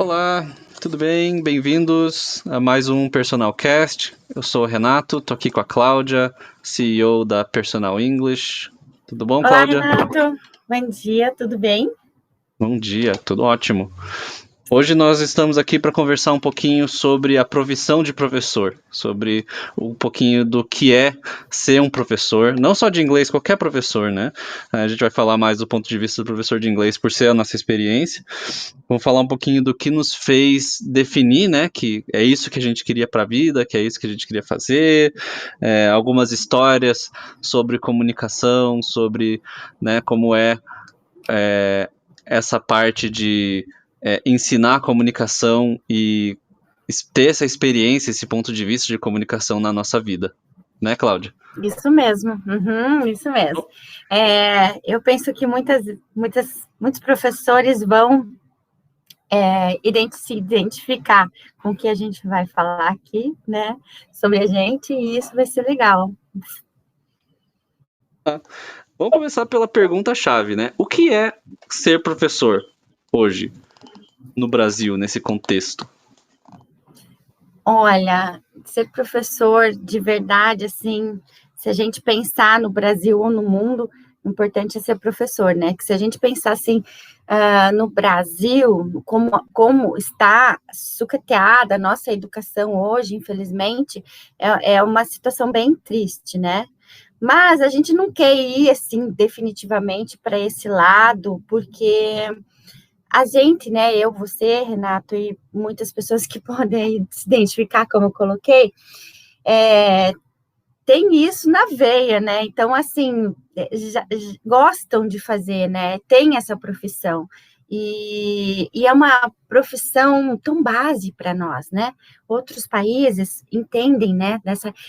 Olá, tudo bem? Bem-vindos a mais um Personal Cast. Eu sou o Renato, tô aqui com a Cláudia, CEO da Personal English. Tudo bom, Olá, Cláudia? Renato. Bom dia, tudo bem? Bom dia, tudo ótimo. Hoje nós estamos aqui para conversar um pouquinho sobre a profissão de professor, sobre um pouquinho do que é ser um professor, não só de inglês, qualquer professor, né? A gente vai falar mais do ponto de vista do professor de inglês por ser a nossa experiência. Vamos falar um pouquinho do que nos fez definir, né? Que é isso que a gente queria para a vida, que é isso que a gente queria fazer. Algumas histórias sobre comunicação, sobre, né, como essa parte de ensinar comunicação e ter essa experiência, esse ponto de vista de comunicação na nossa vida. Né, Cláudia? Isso mesmo, isso mesmo. Eu penso que muitos professores vão se identificar com o que a gente vai falar aqui, né, sobre a gente, e isso vai ser legal. Vamos começar pela pergunta-chave, né? O que é ser professor hoje no Brasil, nesse contexto? Olha, ser professor de verdade, assim, se a gente pensar no Brasil ou no mundo, o importante é ser professor, né? Que se a gente pensar assim, no Brasil, como está sucateada a nossa educação hoje, infelizmente, é uma situação bem triste, né? Mas a gente não quer ir, assim, definitivamente para esse lado, porque a gente, né, eu, você, Renato, e muitas pessoas que podem se identificar, como eu coloquei, tem isso na veia, né? Então, assim, gostam de fazer, né? Tem essa profissão. E é uma profissão tão base para nós, né? Outros países entendem, né,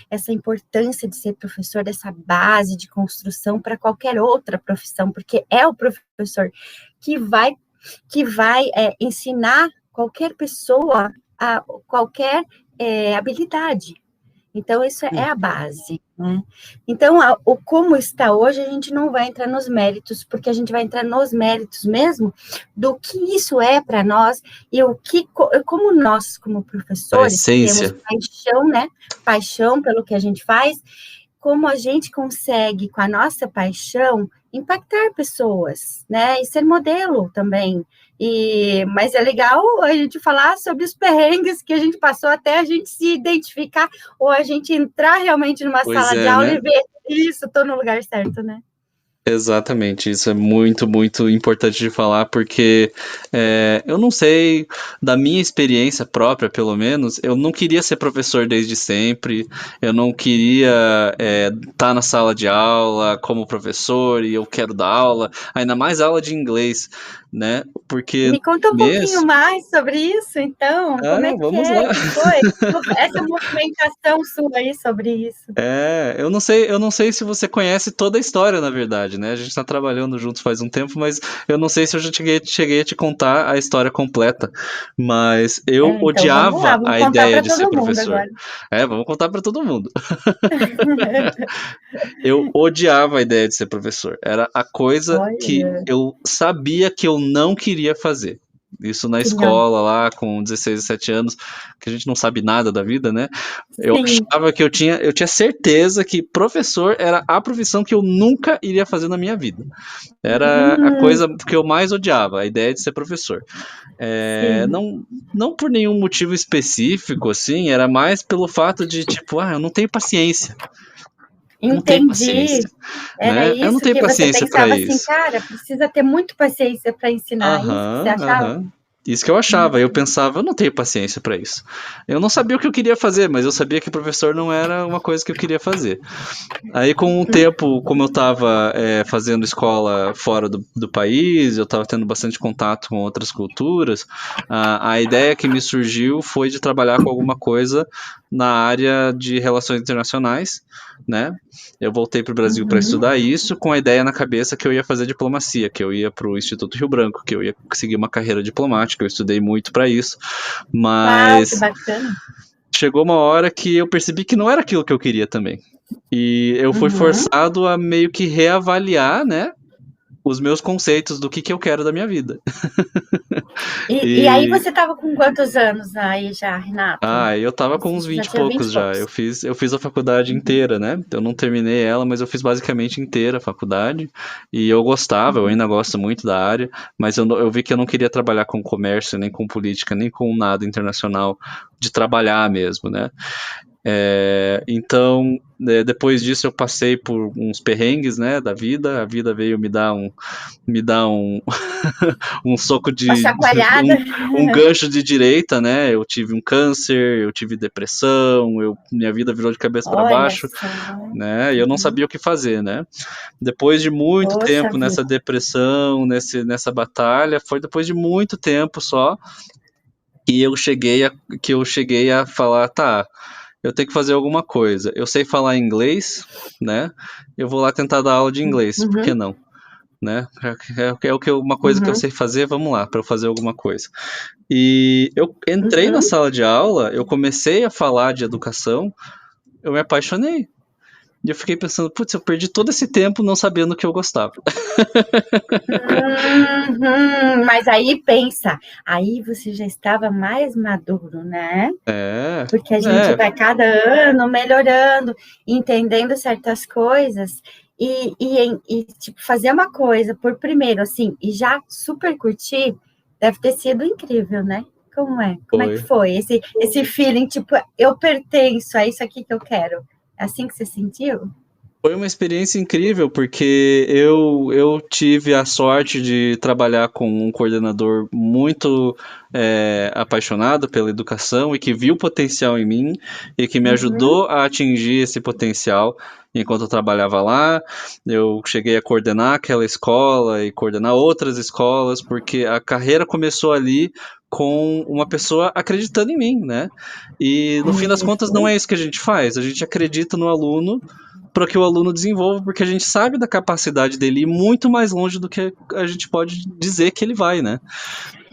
essa importância de ser professor, dessa base de construção para qualquer outra profissão, porque é o professor que vai ensinar qualquer pessoa a qualquer habilidade. Então, isso é a base, né? Então, o como está hoje, a gente não vai entrar nos méritos, porque a gente vai entrar nos méritos mesmo do que isso é para nós e como nós, como A professores, que temos essência. paixão, né? Paixão pelo que a gente faz, como a gente consegue, com a nossa paixão, impactar pessoas, né? E ser modelo também. Mas é legal a gente falar sobre os perrengues que a gente passou até a gente se identificar ou a gente entrar realmente numa Pois sala de é, aula né? e ver isso, estou no lugar certo, né? Exatamente, isso é muito, muito importante de falar, porque eu não sei, da minha experiência própria, pelo menos, eu não queria ser professor desde sempre, eu não queria estar na sala de aula como professor e eu quero dar aula, ainda mais aula de inglês, né? Porque Me conta um pouquinho mesmo. mais sobre isso, então, como é Vamos lá. que foi? Essa movimentação sua aí sobre isso. Eu não sei se você conhece toda a história, na verdade, né? A gente tá trabalhando juntos faz um tempo, mas eu não sei se eu já cheguei a te contar a história completa. Mas eu Então vamos lá, odiava vamos a contar ideia para de ser todo mundo professor. agora. Vamos contar para todo mundo. Eu odiava a ideia de ser professor. Era a coisa que Olha, eu sabia que eu não queria fazer. Isso na que não. escola, lá com 16, 17 anos, que a gente não sabe nada da vida, né? Eu Sim. achava que eu tinha certeza que professor era a profissão que eu nunca iria fazer na minha vida. Era a Hum, coisa que eu mais odiava, a ideia de ser professor. sim. Não por nenhum motivo específico, assim, era mais pelo fato de, tipo, eu não tenho paciência. Eu não tenho Entendi. paciência, Era né? Eu não isso tenho que você paciência para pensava assim, isso. cara, precisa ter muito paciência para ensinar, isso que você Aham, achava? aham. Isso que eu achava. Eu pensava, eu não tenho paciência para isso. Eu não sabia o que eu queria fazer, mas eu sabia que professor não era uma coisa que eu queria fazer. Aí, com o tempo, como eu estava fazendo escola fora do país, eu estava tendo bastante contato com outras culturas, a ideia que me surgiu foi de trabalhar com alguma coisa na área de relações internacionais, né? Eu voltei para o Brasil para Uhum. estudar isso, com a ideia na cabeça que eu ia fazer diplomacia, que eu ia para o Instituto Rio Branco, que eu ia seguir uma carreira diplomática. Eu estudei muito para isso, Uau, que mas bacana. chegou uma hora que eu percebi que não era aquilo que eu queria também. E eu fui Uhum. forçado a meio que reavaliar, né? os meus conceitos do que eu quero da minha vida. E aí você estava com quantos anos aí já, Renato? Eu tava com uns Você já 20 e tinha 20 poucos e já. poucos. Eu fiz a faculdade inteira, né? Eu não terminei ela, mas eu fiz basicamente inteira a faculdade. E eu gostava, eu ainda gosto muito da área, mas eu vi que eu não queria trabalhar com comércio, nem com política, nem com nada internacional, de trabalhar mesmo, né? Então, depois disso eu passei por uns perrengues, né, da vida. A vida veio me dar um soco Uma de chacoalhada. um gancho de direita, né? Eu tive um câncer, eu tive depressão, minha vida virou de cabeça para Olha baixo, só. né? E eu não sabia o que fazer, né? Depois de muito Poxa tempo nessa vida. depressão, nessa batalha, foi depois de muito tempo só que eu cheguei a falar, tá, eu tenho que fazer alguma coisa. Eu sei falar inglês, né? Eu vou lá tentar dar aula de inglês, por que Uhum, não? Né? Uma coisa que eu uhum, sei fazer, vamos lá, para eu fazer alguma coisa. E eu entrei na uhum. sala de aula, eu comecei a falar de educação, eu me apaixonei. E eu fiquei pensando, putz, eu perdi todo esse tempo não sabendo o que eu gostava. Mas aí pensa, aí você já estava mais maduro, né? É, Porque a gente é, vai cada ano melhorando, entendendo certas coisas e tipo, fazer uma coisa por primeiro, assim, e já super curtir, deve ter sido incrível, né? Como é? Como é que foi. foi? Esse feeling, tipo, eu pertenço a isso aqui que eu quero. É assim que você sentiu? Foi uma experiência incrível, porque eu tive a sorte de trabalhar com um coordenador muito apaixonado pela educação e que viu potencial em mim e que me Uhum, ajudou a atingir esse potencial enquanto eu trabalhava lá. Eu cheguei a coordenar aquela escola e coordenar outras escolas, porque a carreira começou ali com uma pessoa acreditando em mim, né? E no fim das contas não isso. é isso que a gente faz, a gente acredita no aluno para que o aluno desenvolva, porque a gente sabe da capacidade dele ir muito mais longe do que a gente pode dizer que ele vai, né?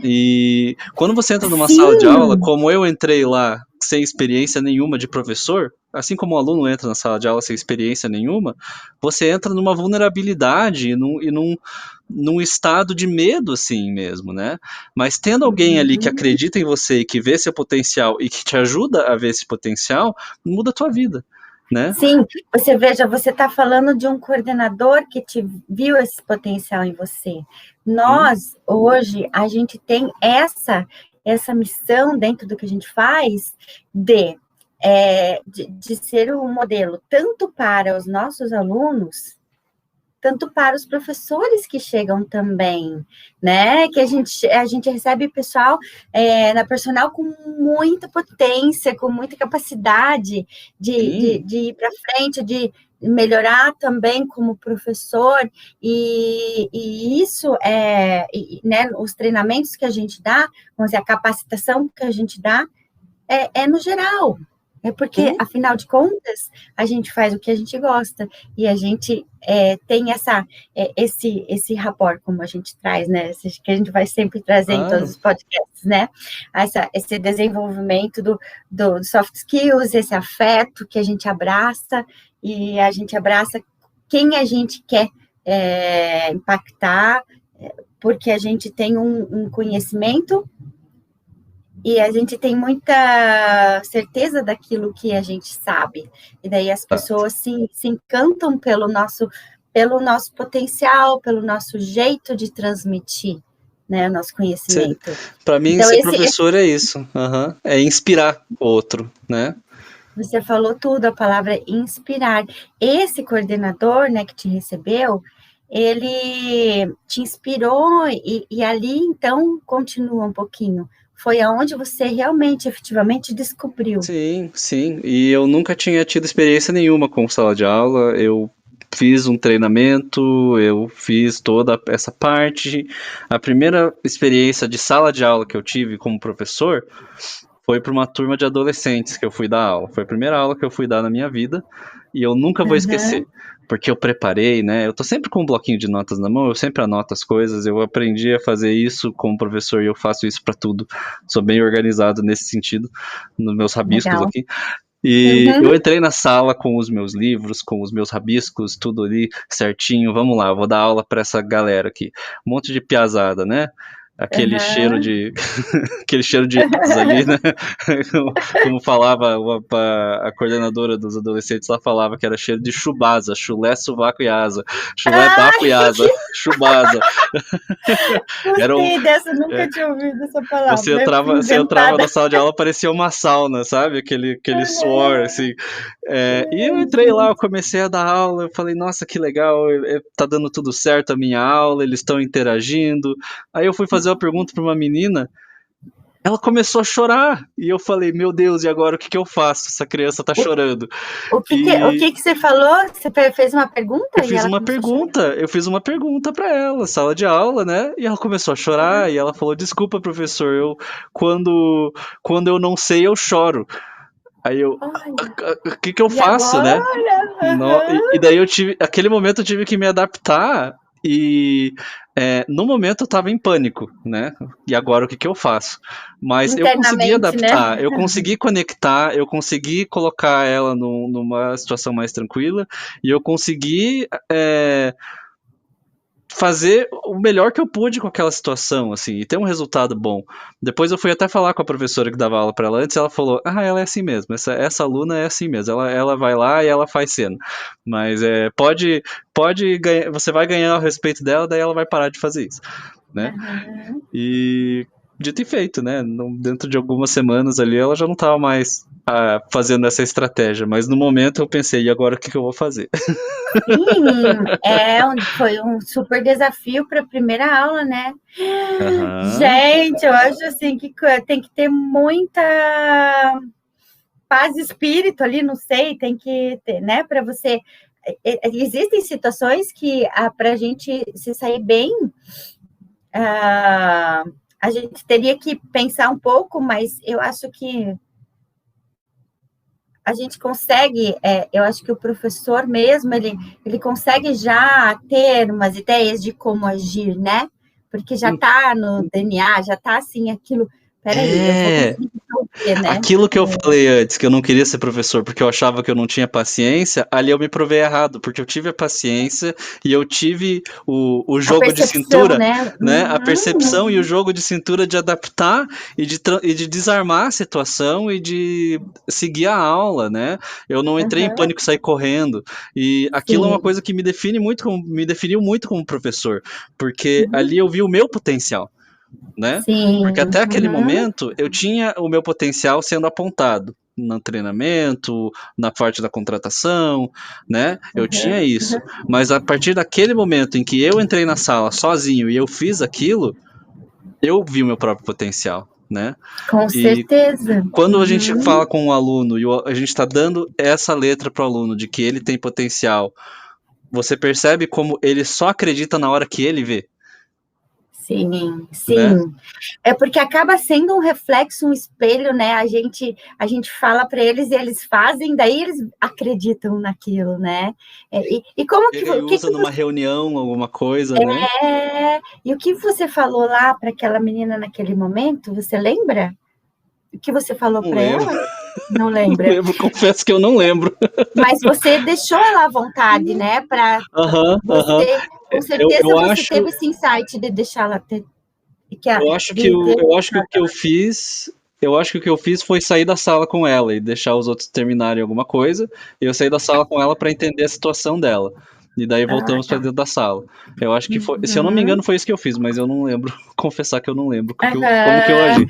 E quando você entra numa sala de aula, Sim, como eu entrei lá sem experiência nenhuma de professor, assim como o aluno entra na sala de aula sem experiência nenhuma, você entra numa vulnerabilidade num estado de medo, assim mesmo, né? Mas tendo alguém ali que acredita em você e que vê seu potencial e que te ajuda a ver esse potencial, muda a tua vida, né? sim, você veja, você está falando de um coordenador que te viu esse potencial em você. Hum, Nós, hoje, a gente tem essa missão dentro do que a gente faz de ser um modelo tanto para os nossos alunos, tanto para os professores que chegam também, né? Que a gente recebe pessoal na personal com muita potência, com muita capacidade sim. de ir para frente, de melhorar também como professor, e isso né, os treinamentos que a gente dá, vamos dizer, a capacitação que a gente dá é no geral. É porque, Hum, afinal de contas, a gente faz o que a gente gosta e a gente tem esse rapport, como a gente traz, né? Que a gente vai sempre trazer em todos claro. os podcasts, né? Esse desenvolvimento do soft skills, esse afeto que a gente abraça e a gente abraça quem a gente quer impactar, porque a gente tem um conhecimento e a gente tem muita certeza daquilo que a gente sabe. E daí as pessoas se encantam pelo nosso potencial, pelo nosso jeito de transmitir, né, o nosso conhecimento. Para mim, Então, ser professor é isso. Aham. É inspirar o outro, né? você falou tudo, a palavra é inspirar. Esse coordenador, né, que te recebeu, ele te inspirou e ali, então, continua um pouquinho. Foi aonde você realmente, efetivamente descobriu. Sim, sim. E eu nunca tinha tido experiência nenhuma com sala de aula. Eu fiz um treinamento, eu fiz toda essa parte. A primeira experiência de sala de aula que eu tive como professor foi para uma turma de adolescentes que eu fui dar aula. Foi a primeira aula que eu fui dar na minha vida e eu nunca vou esquecer. Uhum. Porque eu preparei, né? Eu tô sempre com um bloquinho de notas na mão, eu sempre anoto as coisas. Eu aprendi a fazer isso como professor e eu faço isso para tudo. Sou bem organizado nesse sentido, nos meus rabiscos Legal. aqui. E eu entrei na sala com os meus livros, com os meus rabiscos, tudo ali certinho. Vamos lá, eu vou dar aula para essa galera aqui. Um monte de piazada, né? Aquele cheiro de aquele cheiro de asa ali, né? Como falava a coordenadora dos adolescentes lá, falava que era cheiro de chubasa, chulé, sovaco e asa. Chulé, bafo e asa. Chubasa. Gostei dessa, nunca tinha ouvido essa palavra. Você entrava na sala de aula, parecia uma sauna, sabe? Aquele suor, assim. E eu entrei lá, eu comecei a dar aula, eu falei, nossa, que legal, tá dando tudo certo a minha aula, eles estão interagindo. Aí eu fui fazer uma pergunta para uma menina, ela começou a chorar, e eu falei, meu Deus, e agora o que eu faço? Essa criança tá chorando. O que você falou? Você fez uma pergunta? Eu fiz uma pergunta para ela, sala de aula, né? E ela começou a chorar, e ela falou, desculpa, professor, quando eu não sei, eu choro. Aí eu, o que eu faço, agora? né? E daí aquele momento eu tive que me adaptar e no momento eu tava em pânico, né? E agora o que eu faço? Mas eu consegui adaptar, né? Eu consegui conectar, eu consegui colocar ela numa situação mais tranquila e eu consegui fazer o melhor que eu pude com aquela situação, assim, e ter um resultado bom. Depois eu fui até falar com a professora que dava aula para ela antes, e ela falou, ela é assim mesmo, essa aluna é assim mesmo, ela vai lá e ela faz cena. Mas pode ganhar, você vai ganhar o respeito dela, daí ela vai parar de fazer isso, né? E dito e feito, né? Dentro de algumas semanas ali, ela já não estava mais fazendo essa estratégia, mas no momento eu pensei, e agora o que eu vou fazer? Sim, foi um super desafio para a primeira aula, né? Gente, eu acho assim que tem que ter muita paz de espírito ali, não sei, tem que ter, né? Para você. Existem situações que para a gente se sair bem, a gente teria que pensar um pouco, mas eu acho que a gente consegue, eu acho que o professor mesmo, ele consegue já ter umas ideias de como agir, né? Porque já está no DNA, já está assim, aquilo... Peraí, eu vou conseguir resolver, né? Aquilo que eu falei antes, que eu não queria ser professor porque eu achava que eu não tinha paciência, ali eu me provei errado, porque eu tive a paciência e eu tive o jogo de cintura, né? A percepção e o jogo de cintura de adaptar e de desarmar a situação e de seguir a aula, né? Eu não entrei em pânico e saí correndo. E aquilo é uma coisa que me definiu muito como professor, porque ali eu vi o meu potencial. Né? Porque até aquele momento eu tinha o meu potencial sendo apontado no treinamento, na parte da contratação, né? Eu tinha isso. Mas a partir daquele momento em que eu entrei na sala sozinho e eu fiz aquilo, eu vi o meu próprio potencial, né? Com certeza. Quando a gente fala com um aluno e a gente está dando essa letra para o aluno de que ele tem potencial, você percebe como ele só acredita na hora que ele vê. Sim. Né? É porque acaba sendo um reflexo, um espelho, né? A gente fala para eles e eles fazem, daí eles acreditam naquilo, né? E como que usa numa reunião, alguma coisa, né? E o que você falou lá para aquela menina naquele momento? Você lembra? O que você falou para ela? Não lembra? Não lembro, confesso que eu não lembro. Mas você deixou ela à vontade, né? Para você, com certeza você teve esse insight de deixar ela ter. Eu acho que o que eu fiz foi sair da sala com ela e deixar os outros terminarem alguma coisa. E eu saí da sala com ela para entender a situação dela. E daí voltamos para dentro da sala. Eu acho que foi, se eu não me engano, foi isso que eu fiz, mas eu não lembro. Confessar que eu não lembro como que eu agi.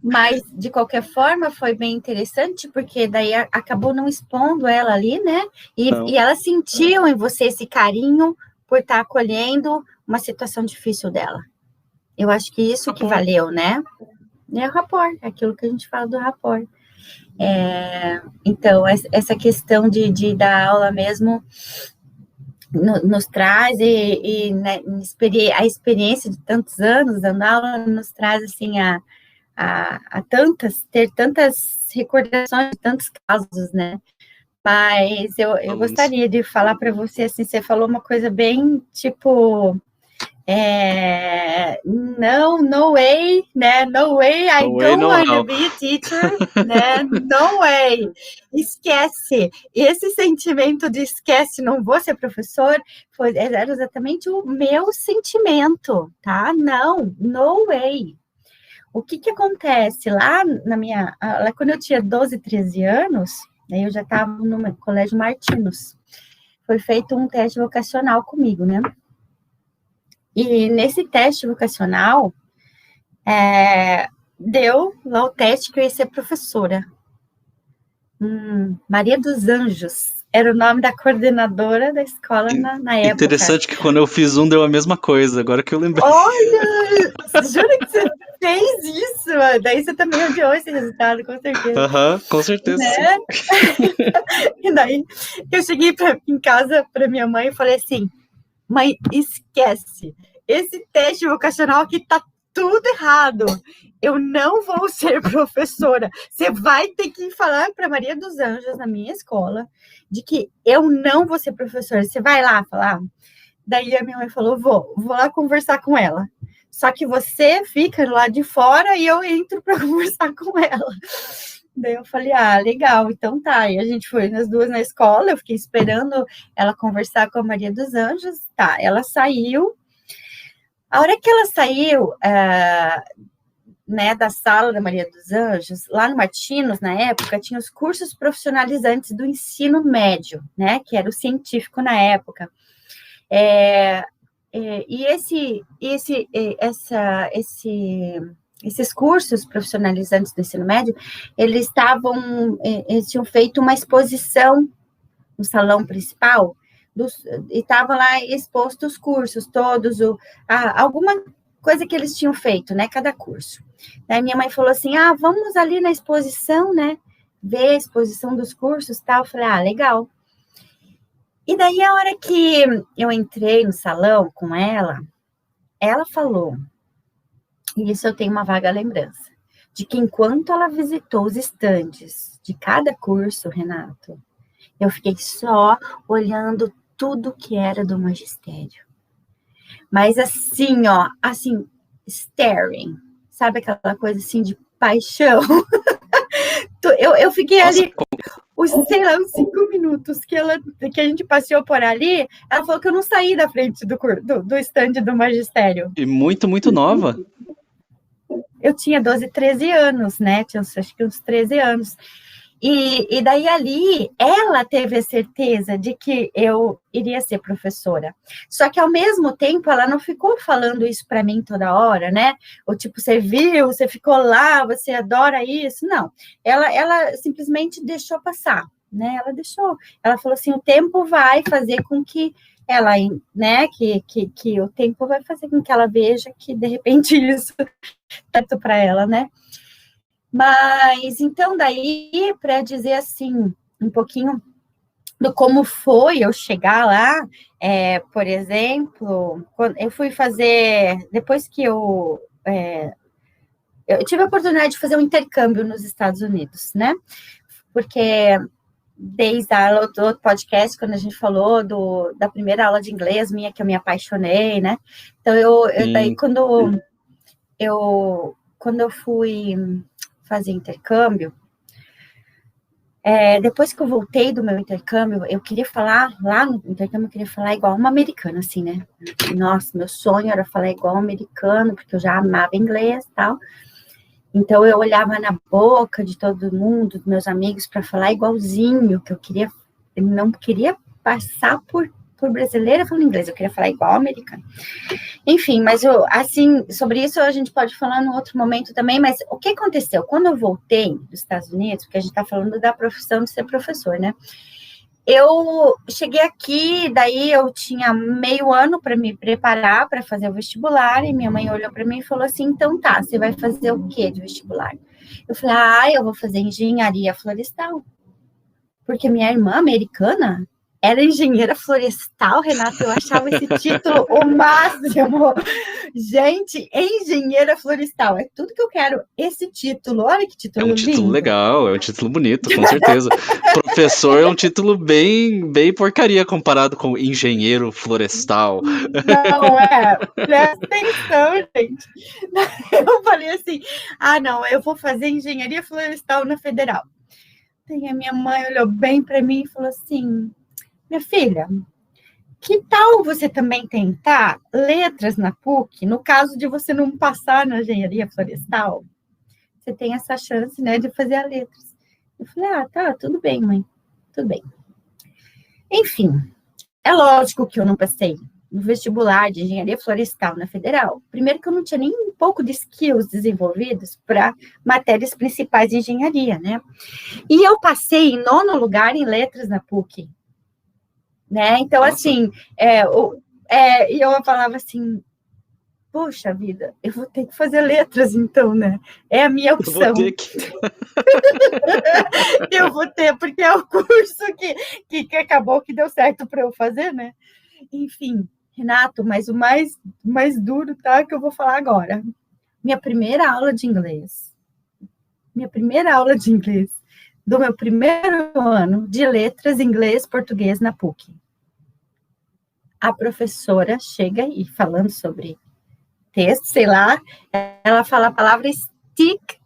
Mas, de qualquer forma, foi bem interessante, porque daí acabou não expondo ela ali, né? E ela sentiu em você esse carinho por estar acolhendo uma situação difícil dela. Eu acho que isso que valeu, né? É o rapport, é aquilo que a gente fala do rapport. Então, essa questão de dar aula mesmo nos traz, né, a experiência de tantos anos dando aula nos traz, assim, ter tantas recordações de tantos casos, né? Mas eu gostaria de falar para você, assim, você falou uma coisa bem, tipo, Não, no way, né? No way, I don't want to be a teacher, né? No way. Esquece. Esse sentimento de esquece, não vou ser professor, era exatamente o meu sentimento, tá? Não, no way. O que acontece? Lá quando eu tinha 12, 13 anos, aí eu já estava no Colégio Martinos, foi feito um teste vocacional comigo, né? E nesse teste vocacional, deu lá o teste que eu ia ser professora. Maria dos Anjos era o nome da coordenadora da escola na época. Interessante que quando eu fiz deu a mesma coisa, agora que eu lembrei. Olha, jura que você fez isso? Daí você também odiou esse resultado, com certeza. Com certeza. Né? E daí eu cheguei em casa para minha mãe e falei assim: mãe, esquece. Esse teste vocacional aqui tá tudo errado. Eu não vou ser professora. Você vai ter que falar para Maria dos Anjos, na minha escola, de que eu não vou ser professora. Você vai lá falar? Daí a minha mãe falou, vou lá conversar com ela. Só que você fica lá de fora e eu entro para conversar com ela. Daí eu falei, legal, então tá. E a gente foi nas duas na escola, eu fiquei esperando ela conversar com a Maria dos Anjos. Tá, ela saiu. A hora que ela saiu da sala da Maria dos Anjos, lá no Martinos, na época, tinha os cursos profissionalizantes do ensino médio, né? Que era o científico na época. E esses cursos profissionalizantes do ensino médio, eles tinham feito uma exposição no salão principal, e estavam lá expostos os cursos todos, alguma coisa que eles tinham feito, né, cada curso. Daí minha mãe falou assim, vamos ali na exposição, né, ver a exposição dos cursos e tal. Eu falei, legal. E daí, a hora que eu entrei no salão com ela falou, e isso eu tenho uma vaga lembrança, de que enquanto ela visitou os estandes de cada curso, Renato, eu fiquei só olhando tudo que era do magistério. Mas assim, staring, sabe aquela coisa assim de paixão? Eu fiquei ali, uns 5 minutos que a gente passeou por ali, ela falou que eu não saí da frente do estande do magistério. E muito, muito nova. Eu tinha 12, 13 anos, né? Tinha acho que uns 13 anos. E daí ali, ela teve a certeza de que eu iria ser professora. Só que, ao mesmo tempo, ela não ficou falando isso para mim toda hora, né? Ou tipo, você viu, você ficou lá, você adora isso. Não, ela simplesmente deixou passar, né? Ela deixou. Ela falou assim, o tempo vai fazer com que ela, né? Que o tempo vai fazer com que ela veja que, de repente, isso é tanto para ela, né? Mas, então, daí, para dizer assim, um pouquinho do como foi eu chegar lá, por exemplo, quando eu fui fazer, depois que eu tive a oportunidade de fazer um intercâmbio nos Estados Unidos, né? Porque desde a aula do outro podcast, quando a gente falou da primeira aula de inglês minha, que eu me apaixonei, né? Então, daí, quando eu fui fazer intercâmbio, depois que eu voltei do meu intercâmbio, eu queria falar, lá no intercâmbio, eu queria falar igual uma americana, assim, né? Nossa, meu sonho era falar igual um americano, porque eu já amava inglês e tal. Então, eu olhava na boca de todo mundo, dos meus amigos, para falar igualzinho, que eu não queria passar por brasileira falando inglês, eu queria falar igual americano. Enfim, mas assim, sobre isso a gente pode falar num outro momento também, mas o que aconteceu? Quando eu voltei dos Estados Unidos, porque a gente está falando da profissão de ser professor, né? Eu cheguei aqui, daí eu tinha meio ano para me preparar para fazer o vestibular, e minha mãe olhou para mim e falou assim, então tá, você vai fazer o quê de vestibular? Eu falei, eu vou fazer engenharia florestal, porque minha irmã americana era engenheira florestal, Renato, eu achava esse título o máximo. Gente, engenheira florestal, é tudo que eu quero. Esse título, olha que título lindo. É um título legal, é um título bonito, com certeza. Professor é um título bem porcaria comparado com engenheiro florestal. Não, presta atenção, gente. Eu falei assim, não, eu vou fazer engenharia florestal na Federal. E a minha mãe olhou bem para mim e falou assim, minha filha, que tal você também tentar letras na PUC, no caso de você não passar na engenharia florestal? Você tem essa chance, né, de fazer a letras. Eu falei, tá, tudo bem, mãe, tudo bem. Enfim, é lógico que eu não passei no vestibular de engenharia florestal na Federal. Primeiro que eu não tinha nem um pouco de skills desenvolvidos para matérias principais de engenharia, né? E eu passei em 9º lugar em letras na PUC, né? Então, nossa, assim, e eu falava assim, poxa vida, eu vou ter que fazer letras, então, né? É a minha opção. Eu vou ter que... eu vou ter, porque é o curso que acabou, que deu certo para eu fazer, né? Enfim, Renato, mas o mais duro, tá, que eu vou falar agora. Minha primeira aula de inglês do meu primeiro ano de letras, inglês, português na PUC. A professora chega e falando sobre texto, sei lá, ela fala a palavra stick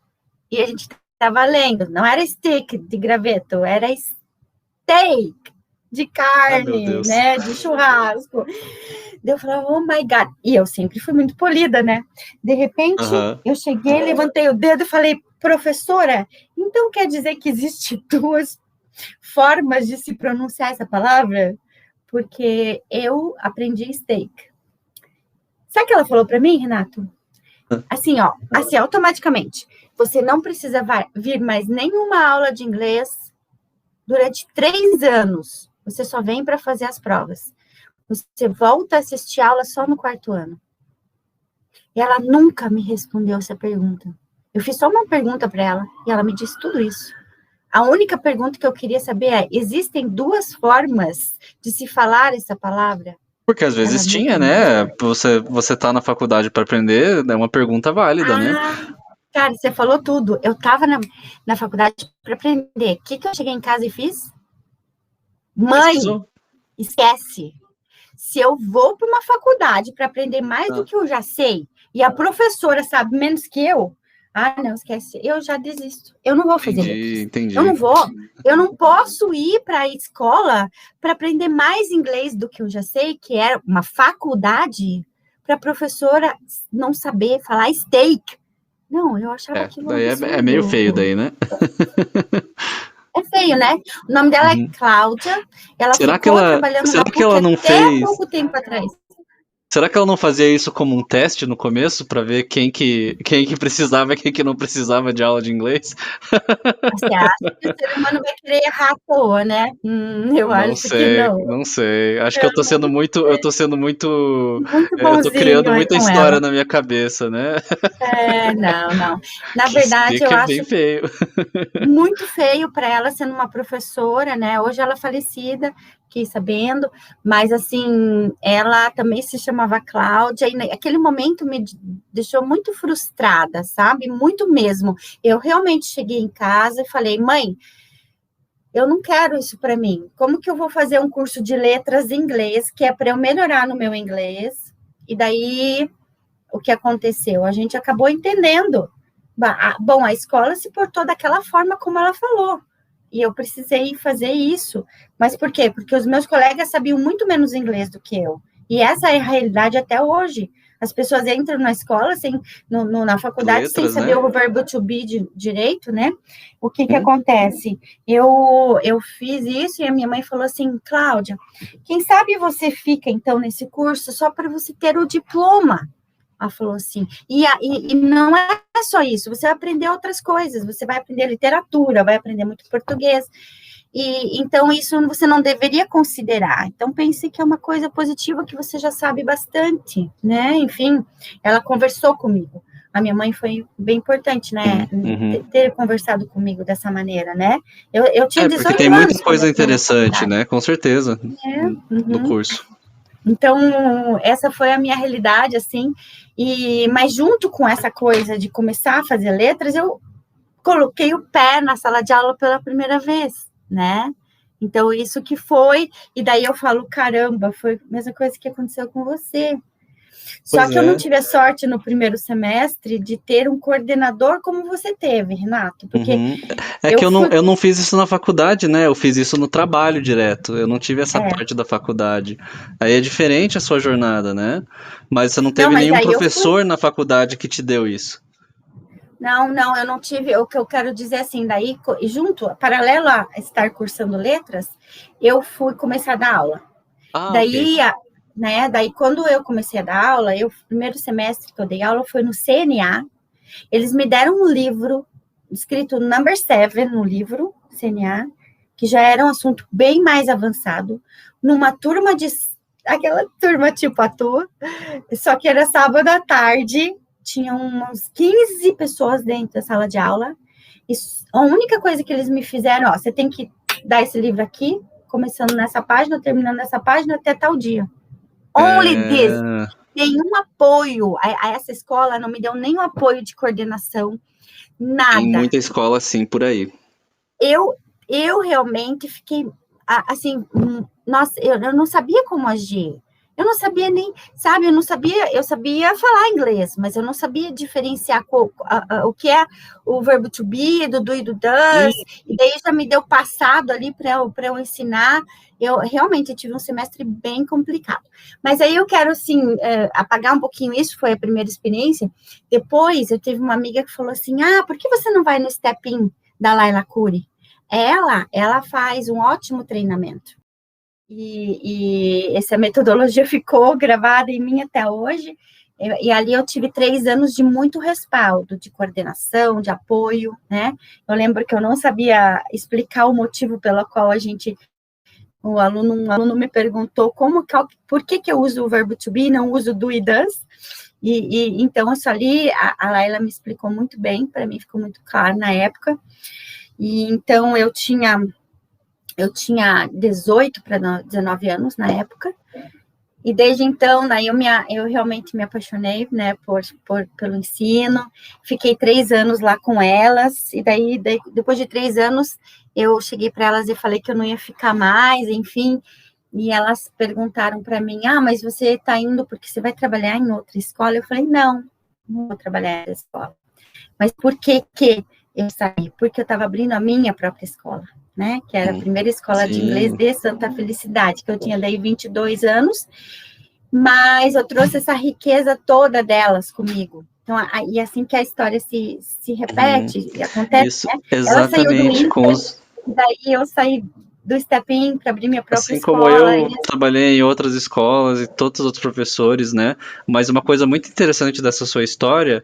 e a gente estava lendo. Não era stick de graveto, era steak de carne, né, de churrasco. Eu falava, oh my God. E eu sempre fui muito polida, né? De repente, eu cheguei, levantei o dedo e falei, professora, então quer dizer que existem 2 formas de se pronunciar essa palavra? Porque eu aprendi steak. Sabe o que ela falou para mim, Renato? Assim, automaticamente. Você não precisa vir mais nenhuma aula de inglês durante 3 anos. Você só vem para fazer as provas. Você volta a assistir aula só no 4º ano. E ela nunca me respondeu essa pergunta. Eu fiz só uma pergunta para ela e ela me disse tudo isso. A única pergunta que eu queria saber é, existem 2 formas de se falar essa palavra? Porque às vezes tinha, né? Você tá na faculdade para aprender, é uma pergunta válida, né? Cara, você falou tudo. Eu tava na faculdade para aprender. O que eu cheguei em casa e fiz? Mãe, esquece. Se eu vou para uma faculdade para aprender mais do que eu já sei, e a professora sabe menos que eu, não, esquece, eu já desisto. Eu não vou fazer letras. Entendi. Eu não vou. Eu não posso ir para a escola para aprender mais inglês do que eu já sei, que é uma faculdade, para a professora não saber falar steak. Não, eu achava aquilo daí é meio feio daí, né? É feio, né? O nome dela é Cláudia. Ela ficou trabalhando na PUC até pouco tempo atrás. Será que ela não fazia isso como um teste no começo, para ver quem que precisava e quem que não precisava de aula de inglês? Você acha que o ser humano vai querer errar à toa, né? Eu acho que não. Não sei. Acho que eu tô sendo muito muito eu tô criando muita história na minha cabeça, né? Não. Na verdade, eu acho bem feio. Muito feio para ela sendo uma professora, né? Hoje ela é falecida, fiquei sabendo, mas assim, ela também se chamava Cláudia, e naquele momento me deixou muito frustrada, sabe? Muito mesmo. Eu realmente cheguei em casa e falei, mãe, eu não quero isso para mim. Como que eu vou fazer um curso de letras em inglês, que é para eu melhorar no meu inglês? E daí, o que aconteceu? A gente acabou entendendo. Bom, a escola se portou daquela forma como ela falou. E eu precisei fazer isso. Mas por quê? Porque os meus colegas sabiam muito menos inglês do que eu. E essa é a realidade até hoje. As pessoas entram na escola, na faculdade, letras, sem saber, né, o verbo to be direito, né? O que acontece? Eu fiz isso e a minha mãe falou assim, Cláudia, quem sabe você fica, então, nesse curso só para você ter o diploma? Ela falou assim, e não é só isso, você vai aprender outras coisas, você vai aprender literatura, vai aprender muito português, e então isso você não deveria considerar. Então pense que é uma coisa positiva que você já sabe bastante, né? Enfim, ela conversou comigo. A minha mãe foi bem importante, né? Ter conversado comigo dessa maneira, né? Eu tinha 18 anos. Porque tem muita coisa interessante, né? Com certeza. No curso. Então, essa foi a minha realidade, assim, mas junto com essa coisa de começar a fazer letras, eu coloquei o pé na sala de aula pela primeira vez, né? Então, isso que foi, e daí eu falo, caramba, foi a mesma coisa que aconteceu com você. Só que eu não tive a sorte no primeiro semestre de ter um coordenador como você teve, Renato, porque É que eu não fiz isso na faculdade, né? Eu fiz isso no trabalho direto. Eu não tive essa parte da faculdade. Aí é diferente a sua jornada, né? Mas você não teve nenhum professor na faculdade que te deu isso. Não, eu não tive. O que eu quero dizer assim, daí, junto, paralelo a estar cursando letras, eu fui começar a dar aula. Daí, okay. Né, daí, quando eu comecei a dar aula, o primeiro semestre que eu dei aula foi no CNA. Eles me deram um livro escrito Number 7 no livro CNA, que já era um assunto bem mais avançado, numa turma aquela turma tipo a tua, só que era sábado à tarde, tinha umas 15 pessoas dentro da sala de aula, e a única coisa que eles me fizeram, você tem que dar esse livro aqui, começando nessa página, terminando nessa página, até tal dia. Only this. Nenhum apoio. A essa escola não me deu nenhum apoio de coordenação, nada. Tem muita escola assim por aí. Eu realmente fiquei, assim, nossa, eu não sabia como agir. Eu não sabia nem, sabe, eu sabia falar inglês, mas eu não sabia diferenciar o que é o verbo to be, do do e do does, e daí já me deu passado ali para eu ensinar. Eu realmente tive um semestre bem complicado. Mas aí eu quero, assim, apagar um pouquinho isso, foi a primeira experiência. Depois, eu tive uma amiga que falou assim, por que você não vai no Step In da Laila Curi? Ela faz um ótimo treinamento. E essa metodologia ficou gravada em mim até hoje, e ali eu tive 3 anos de muito respaldo, de coordenação, de apoio, né? Eu lembro que eu não sabia explicar o motivo pelo qual um aluno me perguntou por que eu uso o verbo to be, não uso do e does, e então isso ali, a Laila me explicou muito bem, para mim ficou muito claro na época, e então eu tinha 18 para 19 anos na época, e desde então, daí eu realmente me apaixonei, né, pelo ensino, fiquei 3 anos lá com elas, e daí depois de 3 anos, eu cheguei para elas e falei que eu não ia ficar mais, enfim, e elas perguntaram para mim, mas você está indo porque você vai trabalhar em outra escola? Eu falei, não vou trabalhar em escola. Mas por que eu saí? Porque eu estava abrindo a minha própria escola, né? Que era a primeira escola de inglês de Santa Felicidade, que eu tinha daí 22 anos, mas eu trouxe essa riqueza toda delas comigo. Então, e assim que a história se repete, e acontece, isso, né? Exatamente, daí eu saí do Step In para abrir minha própria escola. Assim como eu trabalhei em outras escolas e todos os outros professores, né? Mas uma coisa muito interessante dessa sua história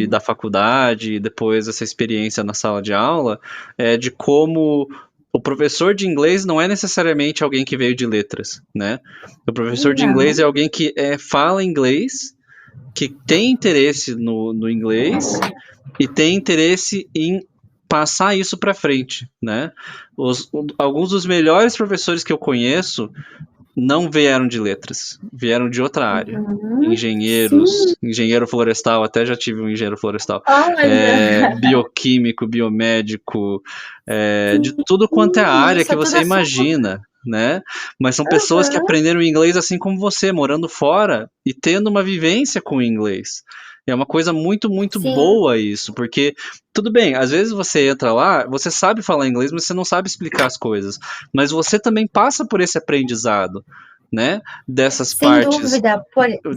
da faculdade e depois essa experiência na sala de aula é de como o professor de inglês não é necessariamente alguém que veio de letras, né? O professor de inglês é alguém que fala inglês, que tem interesse no inglês e tem interesse em passar isso para frente, né? Alguns dos melhores professores que eu conheço não vieram de letras, vieram de outra área. Engenheiros, engenheiro florestal, até já tive um engenheiro florestal. Bioquímico, biomédico, de tudo quanto é a área que você imagina, né? Mas são pessoas que aprenderam inglês assim como você, morando fora e tendo uma vivência com o inglês. É uma coisa muito, muito boa isso, porque, tudo bem, às vezes você entra lá, você sabe falar inglês, mas você não sabe explicar as coisas. Mas você também passa por esse aprendizado, né? Dessas partes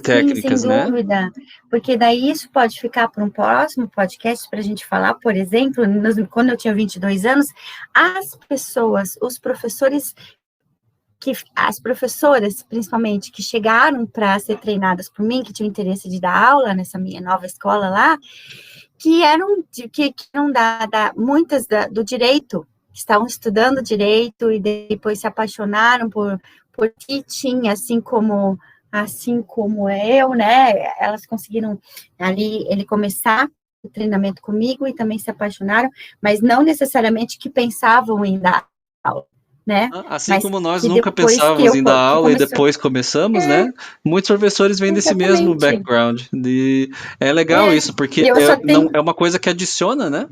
técnicas, sem dúvida, porque daí isso pode ficar para um próximo podcast para a gente falar, por exemplo, quando eu tinha 22 anos, os professores as professoras, principalmente, que chegaram para ser treinadas por mim, que tinham interesse de dar aula nessa minha nova escola lá, que eram muitas do direito, que estavam estudando direito e depois se apaixonaram por teaching, assim como eu, né? Elas conseguiram ele começar o treinamento comigo e também se apaixonaram, mas não necessariamente que pensavam em dar aula. né? Assim Mas como nós que nunca depois pensávamos em dar que aula e começou... depois começamos, né? Muitos professores vêm desse mesmo Exatamente. background. É legal isso, E porque eu só não, tenho... é uma coisa que adiciona, né?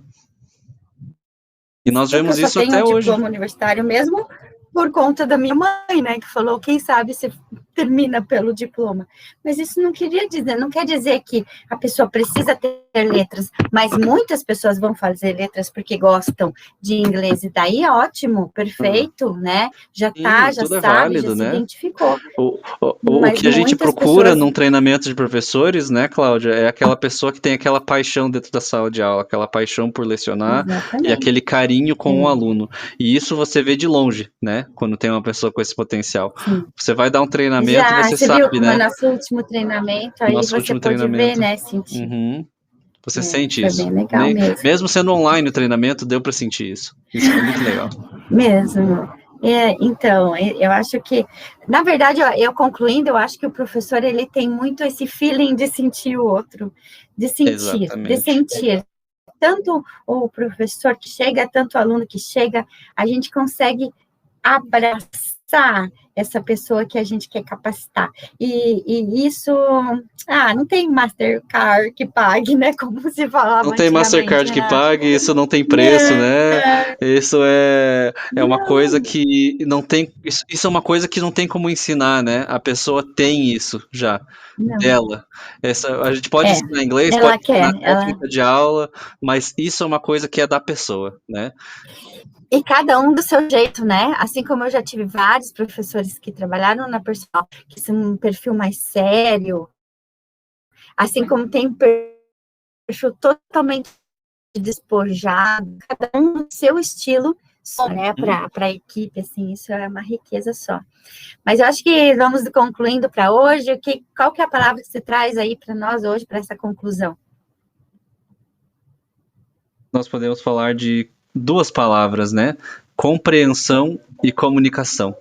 E nós que eu vemos só isso tenho até um hoje. diploma universitário mesmo por conta da minha mãe, né, que falou, quem sabe se termina pelo diploma. Mas isso não quer dizer que a pessoa precisa ter letras, mas muitas pessoas vão fazer letras porque gostam de inglês, e daí é ótimo, perfeito, né? Já Sim, já tudo é sabe, já válido, se né? identificou. O Mas que a gente muitas procura pessoas... num treinamento de professores, né, Cláudia, é aquela pessoa que tem aquela paixão dentro da sala de aula, aquela paixão por lecionar e Exatamente. aquele carinho com o aluno. E isso você vê de longe, né, quando tem uma pessoa com esse potencial. Sim. Você vai dar um treinamento, Já, você você viu sabe, como é né? nosso último treinamento, aí Nosso você último pode ver, treinamento. né, sentir. Uhum. Você sente Foi isso. bem legal mesmo. Mesmo sendo online o treinamento, deu para sentir isso. Isso foi muito legal. Mesmo. Então, eu acho que, na verdade, eu concluindo, eu acho que o professor, ele tem muito esse feeling de sentir o outro, de Exatamente. sentir. Tanto o professor que chega, tanto o aluno que chega, a gente consegue abraçar essa pessoa que a gente quer capacitar. E isso, não tem Mastercard que pague, né? Como se falava Não tem antigamente, Mastercard que Renato. pague, isso não tem preço, Não, né? Isso é uma coisa não, que não tem. Isso é uma coisa que não tem como ensinar, né? A pessoa tem isso já não. dela. A gente pode É, ensinar inglês, pode ela ensinar quer, ela... técnica de aula, mas isso é uma coisa que é da pessoa, né? E cada um do seu jeito, né? Assim como eu já tive vários professores que trabalharam na personal, que são um perfil mais sério, assim como tem perfil totalmente despojado, cada um no seu estilo, só, né? Para a equipe, assim, isso é uma riqueza só. Mas eu acho que vamos concluindo para hoje. Qual que é a palavra que você traz aí para nós hoje, para essa conclusão? Nós podemos falar de duas palavras, né? Compreensão e comunicação.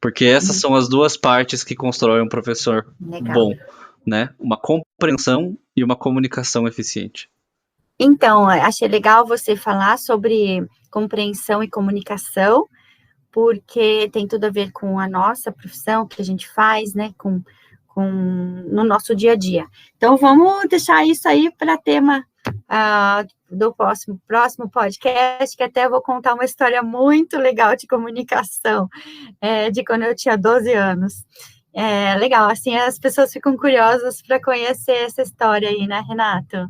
Porque essas são as duas partes que constroem um professor Legal. bom, né? Uma compreensão e uma comunicação eficiente. Então, achei legal você falar sobre compreensão e comunicação, porque tem tudo a ver com a nossa profissão, que a gente faz, né, no nosso dia a dia. Então, vamos deixar isso aí para tema do próximo podcast, que até vou contar uma história muito legal de comunicação, de quando eu tinha 12 anos. Legal, assim as pessoas ficam curiosas para conhecer essa história aí, né, Renato?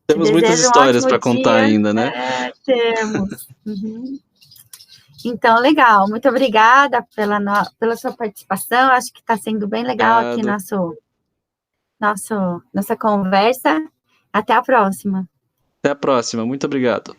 Te Temos muitas desejo um histórias ótimo para contar dia. ainda, né? Temos. Uhum. Então, legal. Muito obrigada pela sua participação. Acho que está sendo bem legal aqui Obrigado. nossa conversa. Até a próxima. Até a próxima. Muito obrigado.